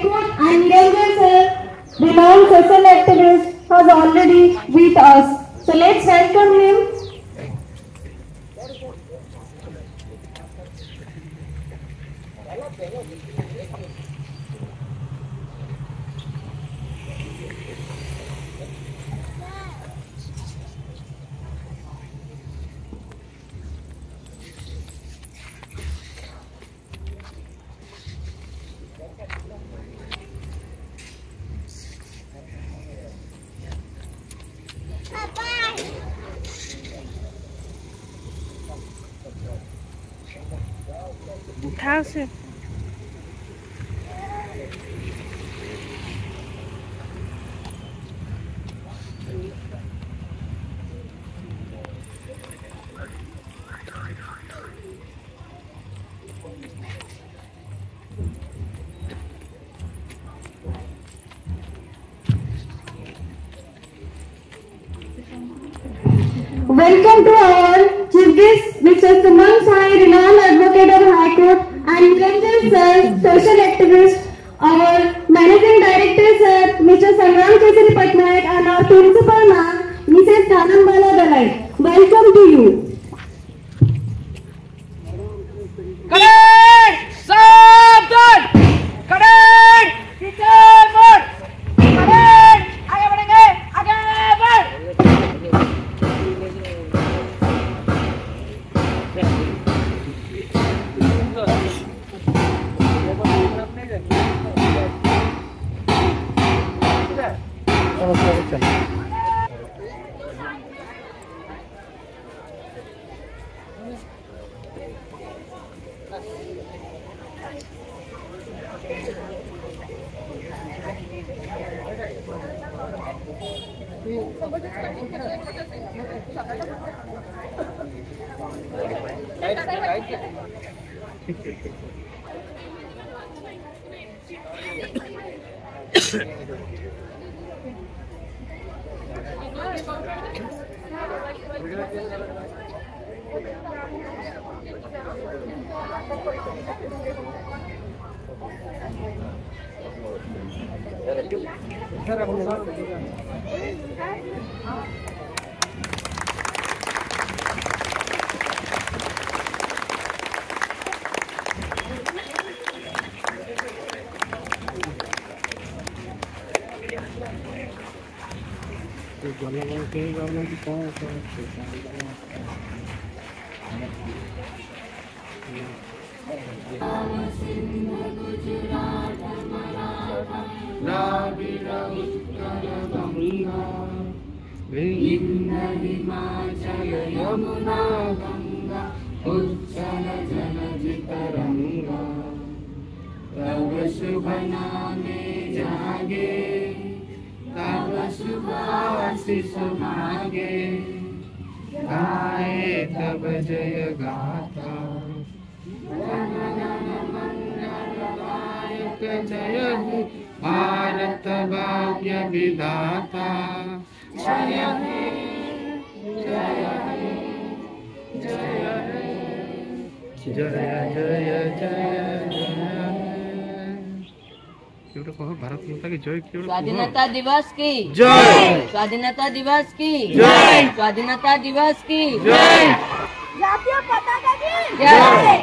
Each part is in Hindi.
And Niranjan sir, renowned social activist, was already with us. So let's welcome him. उठाओ से Welcome to our Chief Guest, Mr. Suman Sai, renowned advocate of High Court, and Niranjan sir, social activist, our Managing Director sir, Mr. Sangram Kesari Patnaik, and our Principal ma'am, Mrs. Kanambala Dalai. Welcome to you. तव शुभ नामे जागे, तव शुभ आशीष मांगे, गाए तब जय गाथा। जन गण मंगलदायक जय हे भारत भाग्य विधाता। जय हे जय हे जय हे जय जय जय जय। भारत माता की जय। स्वाधीनता दिवस की जय। स्वाधीनता दिवस की जय। स्वाधीनता दिवस की जय। जातीय पताका की जय।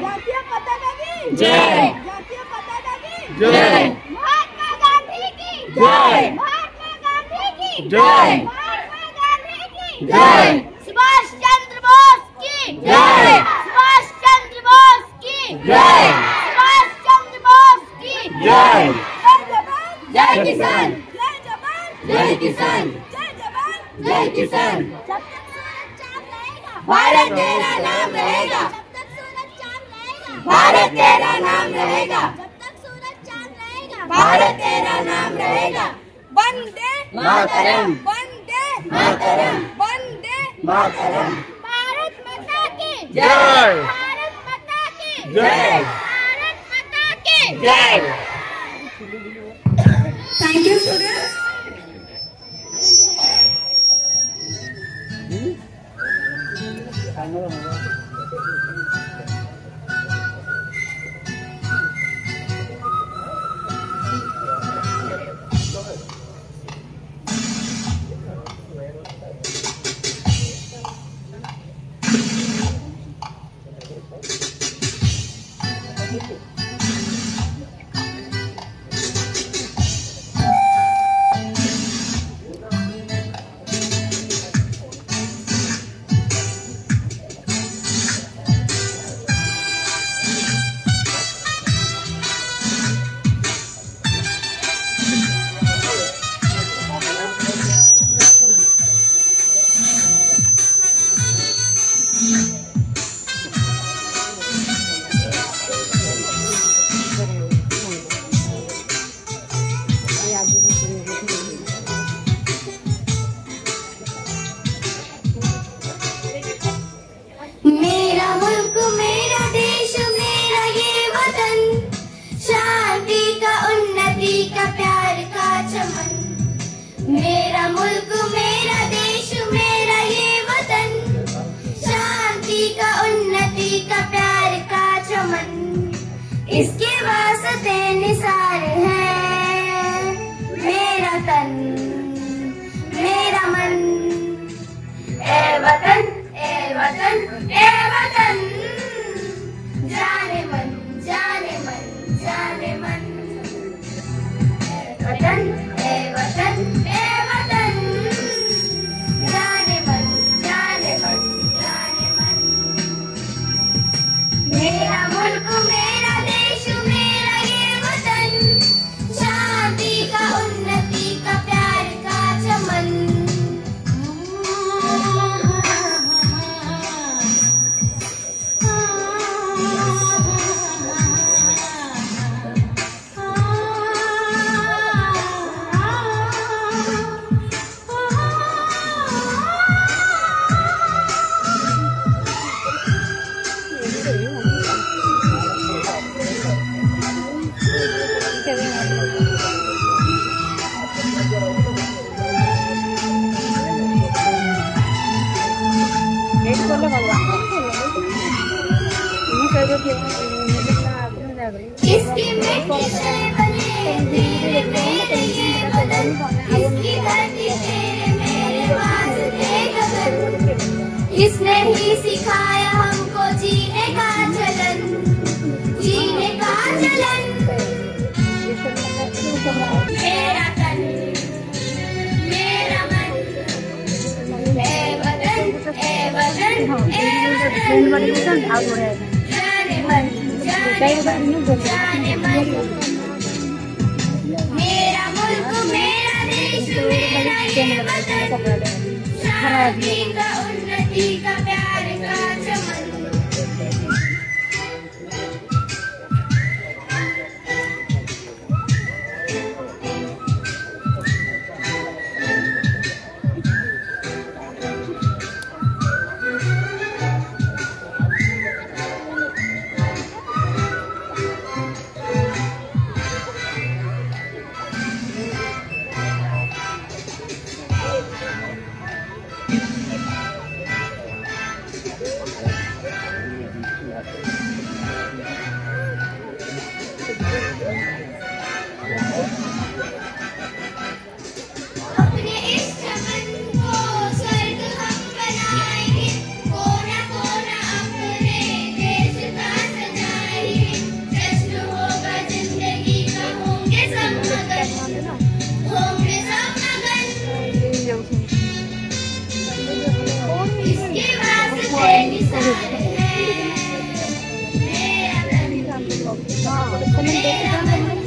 जातीय पताका की जय। जातीय पताका की जय। महात्मा गांधी की जय। महात्मा गांधी की जय। महात्मा गांधी की जय। सुभाष चंद्र बोस की जय। सुभाष चंद्र बोस की जय। सुभाष चंद्र बोस की जय। जय किसान। जय जवान जय किसान। जय जवान जय किसान। जब तक सूरज चांद रहेगा भारत तेरा नाम रहेगा। जब तक सूरज चांद रहेगा भारत तेरा नाम रहेगा। जब तक सूरज चांद रहेगा भारत तेरा नाम रहेगा। वंदे मातरम। वंदे मातरम। वंदे मातरम। भारत माता की जय। भारत माता की जय। भारत माता की जय। Thank you, students. निसार है, मेरा तन मेरा मन। ए वतन ए वतन ए वतन, जाने मन जाने मन जाने मन। वतन ए वतन ए वतन, जाने मन जाने मन जाने मन। मेरा मुल्क मेरा देश मेरा ये वतन, शांति का उन्नति का प्यार का चमन। इसकी मिट्टी से बने तेरे मेरे ये बदन, इसकी धरती तेरे मेरे वास्ते गगन। इसने ही सिखाया हमको जीने का चलन, जीने का चलन। मेरा तन मेरा मन, ए वतन ए वतन ए वतन, जाने मन जाने मन। मेरा मुल्क मेरा देश मेरा ये वतन, शांति का उन्नति का प्यार का चमन।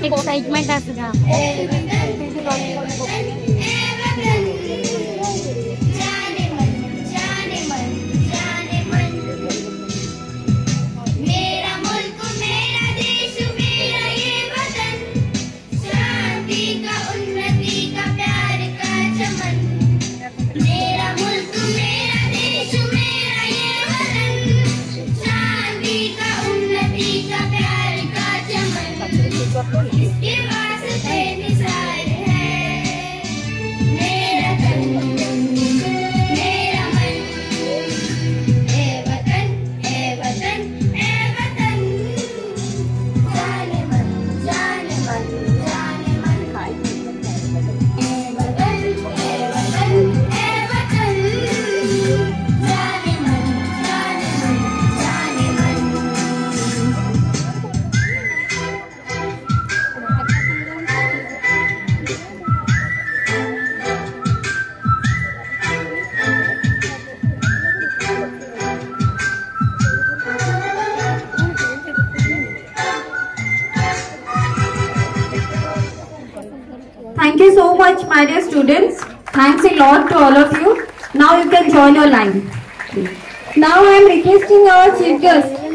एक्साइटमेंट आसगा। इसके वास्ते निसार है, मेरा तन मेरा मन। ए वतन ए वतन ए वतन, जाने मन जाने मन जाने मन। ए वतन ए वतन ए वतन, जाने मन जाने मन जाने मन। Thank you so much, my dear students. Thanks a lot to all of you. Now you can join your line. Now I am requesting our chief guest